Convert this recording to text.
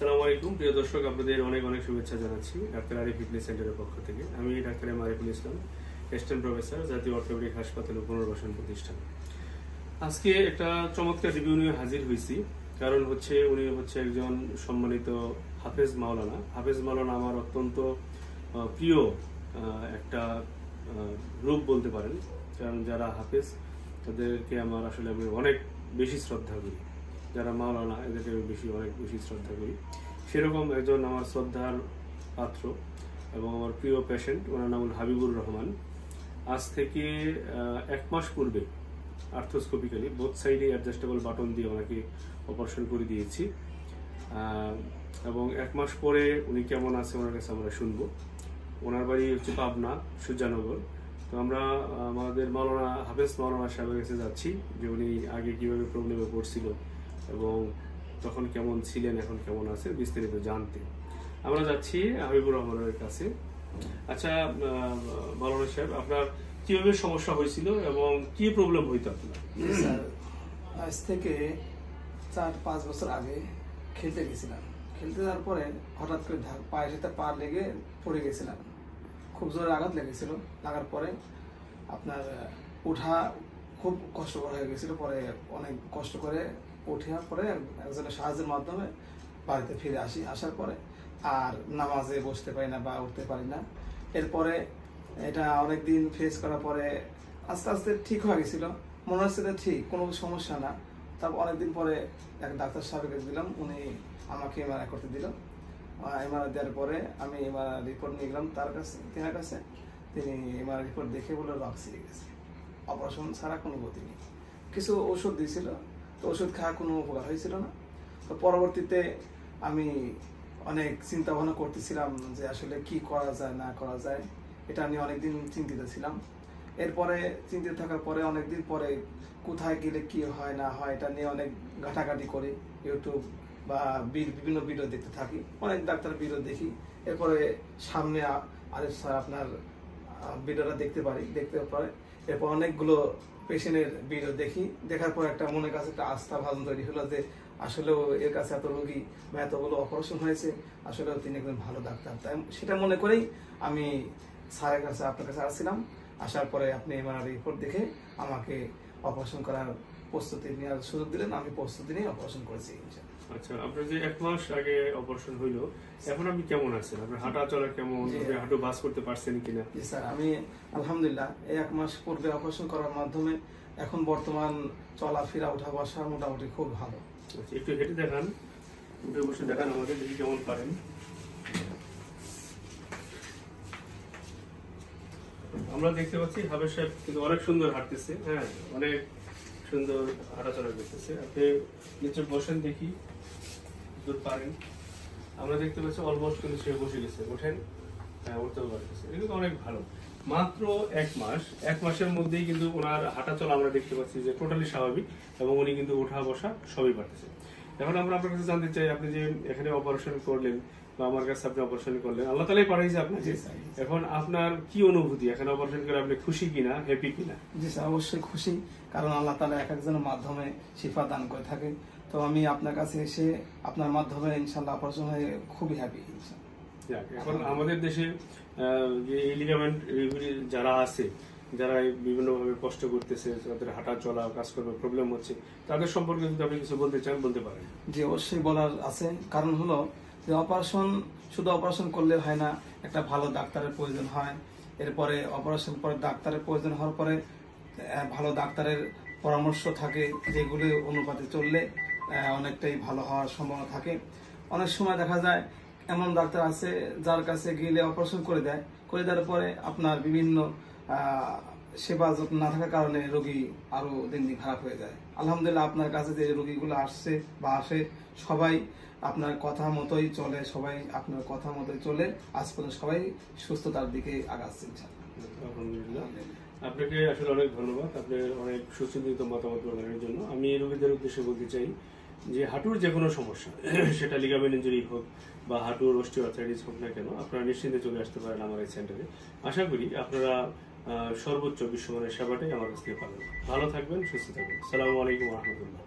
আসসালামু আলাইকুম প্রিয় দর্শক, আপনাদের অনেক অনেক শুভেচ্ছা জানাচ্ছি ডাক্তার আরিফ ফিটনেস সেন্টারের পক্ষ থেকে। আমি doctor Ariful Islam, assistant professor, জাতীয় অর্থোপেডিক হাসপাতাল ও পুনর্বাসন প্রতিষ্ঠান। আজকে একটা চমৎকার রিভিউ নিয়ে হাজির হয়েছি। কারণ উনি একজন সম্মানিত হাফেজ মাওলানা। হাফেজ মাওলানা আমার অত্যন্ত প্রিয় একটা রূপ বলতে পারেন। কারণ যারা হাফেজ তাদেরকে আমি অনেক বেশি শ্রদ্ধা করি। যারা মাওলানা এদেরকে অনেক বেশি শ্রদ্ধা করি। সেরকম একজন আমার শ্রদ্ধার পাত্র এবং আমার প্রিয় পেশেন্ট, ওনার নাম হল হাবিবুর রহমান। আজ থেকে 1 মাস পূর্বে আর্থ্রোস্কোপিক্যালি বোথ সাইডে অ্যাডজাস্টেবল বাটন দিয়ে ওনাকে অপারেশন করে দিয়েছি এবং 1 মাস পরে উনি কেমন আছে ওনার কাছে আমরা শুনবো। ওনার বাড়ি পাবনা সূর্যানগর। তো আমরা আমাদের মাওলানা হাফেজ মাওলানা সাহেবের কাছে যাচ্ছি যে উনি আগে কিভাবে প্রবলেমে পড়ছিল এবং তখন কেমন ছিলেন, এখন কেমন আছে বিস্তারিত জানতে আমরা যাচ্ছি হাবিবুর রহমানের কাছে। আচ্ছা মাওলানা সাহেব, আপনার কিভাবে সমস্যা হয়েছিল এবং কি প্রবলেম হইতো আপনার? আজ থেকে 4-5 বছর আগে খেলতে গেছিলাম। খেলতে যাওয়ার পরে হঠাৎ করে পায়ের সাথে পা লেগে পড়ে গেছিলাম। খুব জোরে আঘাত লেগেছিল। লাগার পরে আপনার ওঠা খুব কষ্টকর হয়ে গেছিল। পরে অনেক কষ্ট করে উঠে পরে একজনের সাহায্যের মাধ্যমে বাড়িতে ফিরে আসার পরে আর নামাজে বসতে পারি না বা উঠতে পারি না। এরপরে এটা অনেকদিন ফেস করার পরে আস্তে আস্তে ঠিক হয়ে গেছিল। মনে হচ্ছে যে ঠিক কোনো সমস্যা না। তারপর অনেকদিন পরে এক ডাক্তার সাহেবকে দিলাম, উনি আমাকে এমআরআই করতে দিল। এমআরআই দেওয়ার পরে আমি এমআরআই রিপোর্ট নিয়ে গেলাম তেনার কাছে। তিনি এমআরআই রিপোর্ট দেখে বলে রক ছিঁড়ে গেছে, অপারেশন ছাড়া কোনো গতি নেই। কিছু ওষুধ দিয়েছিল, তো ওষুধ খাওয়া কোনো উপকার হয়েছিল না। তো পরবর্তীতে আমি অনেক চিন্তা ভাবনা করতেছিলাম যে আসলে কি করা যায় না করা যায়, এটা নিয়ে অনেকদিন চিন্তিত ছিলাম। এরপরে চিন্তিত থাকার পরে অনেকদিন পরে কোথায় গেলে কি হয় না হয় এটা নিয়ে অনেক ঘাটাঘাটি করি। ইউটিউব বা বিভিন্ন ভিডিও দেখতে থাকি, অনেক ডাক্তার ভিডিও দেখি। এরপরে সামনে আরিফ স্যার আপনার ভিডিওটা দেখতে পারে। এরপর অনেকগুলো পেশেন্টের ভিডিও দেখি, দেখার পর একটা মনের কাছে একটা আস্থা ভাজন তৈরি হলো যে আসলেও এর কাছে এত রোগী বা এতগুলো অপারেশন হয়েছে, আসলেও তিনি একজন ভালো ডাক্তার। তাই সেটা মনে করেই আমি স্যারের কাছে আপনার কাছে আসছিলাম। আসার পরে আপনি এমআরআই রিপোর্ট দেখে আমাকে অপারেশন করার প্রস্তুতি নেওয়ার সুযোগ দিলেন। আমি প্রস্তুতি নিয়ে অপারেশন করেছি। আচ্ছা, আপনার যে 1 মাস আগে অপারেশন হইলো, এখন আপনি কেমন আছেন? আপনার হাঁটা চলা কেমন? হাঁটু বাস করতে পারছেন কিনা? জি স্যার, আমি আলহামদুলিল্লাহ এই 1 মাস পূর্বে অপারেশন করার মাধ্যমে এখন বর্তমান চলাফেরা ওঠা বসা মোটামুটি খুব ভালো। আচ্ছা, একটু হেঁটে দেখান, উঠে বসে দেখান আমাদের, দেখি কেমন পারেন। আমরা দেখতে পাচ্ছি হাফেজ সাহেব কিন্তু অনেক সুন্দর হাঁটতেছে। হ্যাঁ, অনেক সুন্দর হাঁটাচলা করতেছে। আপনি নিচে বসেন, দেখি দূর পারেন। আমরা দেখতে পাচ্ছি অলমোস্ট কিন্তু সে বসে গেছে, ওঠেন। হ্যাঁ, উঠতেও পারতেছে, এগুলো অনেক ভালো। মাত্র 1 মাসের মধ্যেই কিন্তু ওনার হাঁটা চলা আমরা দেখতে পাচ্ছি যে টোটালি স্বাভাবিক এবং উনি কিন্তু ওঠা বসা সবই পারতেছে। এখন আমরা আপনার কাছে জানতে চাই, আপনি যে এখানে অপারেশন করলেন বা আমার কাছে আপনি অপারেশন করলেন, আল্লাহ তাআলাই পাঠাইছে আপনাকে। এখন আপনার কি অনুভূতি? এখানে অপারেশন করে আপনি খুশি কিনা, হ্যাপি কিনা? জি স্যার, অবশ্যই খুশি। কারণ আল্লাহ তাআলা এক একজনের মাধ্যমে শিফা দান করে থাকে। তো আমি আপনার কাছে এসে আপনার মাধ্যমে ইনশাআল্লাহ অপারেশন হয়ে খুবই হ্যাপি। এখন আমাদের দেশে যে লিগামেন্ট যারা আছে, যারা বিভিন্নভাবে কষ্ট করতেছে, যাদের হাঁটা চলা কাজকর্মে প্রবলেম হচ্ছে, তাদের সম্পর্কে যদি আপনি কিছু বলতে চান বলতে পারেন। জি, অবশ্যই বলার আছে। কারণ হলো যে শুধু অপারেশন করলে হয় না, একটা ভালো ডাক্তারের প্রয়োজন হয়। এরপরে অপারেশন পরে ডাক্তারের প্রয়োজন হওয়ার পরে ভালো ডাক্তারের পরামর্শ থাকে, যেগুলো অনুপাতে চললে অনেকটাই ভালো হওয়ার সম্ভাবনা থাকে। অনেক সময় দেখা যায় এমন ডাক্তার আছে যার কাছে গেলে অপারেশন করে দেওয়ার পরে আপনার বিভিন্ন সেবা যত্ন না থাকার কারণে রোগী আরো দিন দিন খারাপ হয়ে যায়। আলহামদুলিল্লাহ আপনার কাছে যে রোগীগুলো আসছে বা আসে সবাই আপনার কথা মতোই চলে, আজ পর্যন্ত সবাই সুস্থতার দিকে আগাচ্ছে। আলহামদুলিল্লাহ, আপনাকে আসলে অনেক ধন্যবাদ, আপনার অনেক সুচিন্তিত মতামত প্রদানের জন্য। আমি রোগীদের উদ্দেশ্যে বলতে চাই যে হাঁটুর যে কোনো সমস্যা, সেটা লিগামেন্ট ইনজুরি হোক বা হাঁটুর অস্টিওআর্থ্রাইটিস হোক না কেন, আপনারা নিশ্চিন্তে চলে আসতে পারেন আমার এই সেন্টারে। আশা করি আপনারা সর্বোচ্চ বিশ্বমানের সেবাটাই আমার কাছ থেকে পাবেন। ভালো থাকবেন, সুস্থ থাকবেন। আসসালামু আলাইকুম ওয়া রাহমাতুল্লাহ।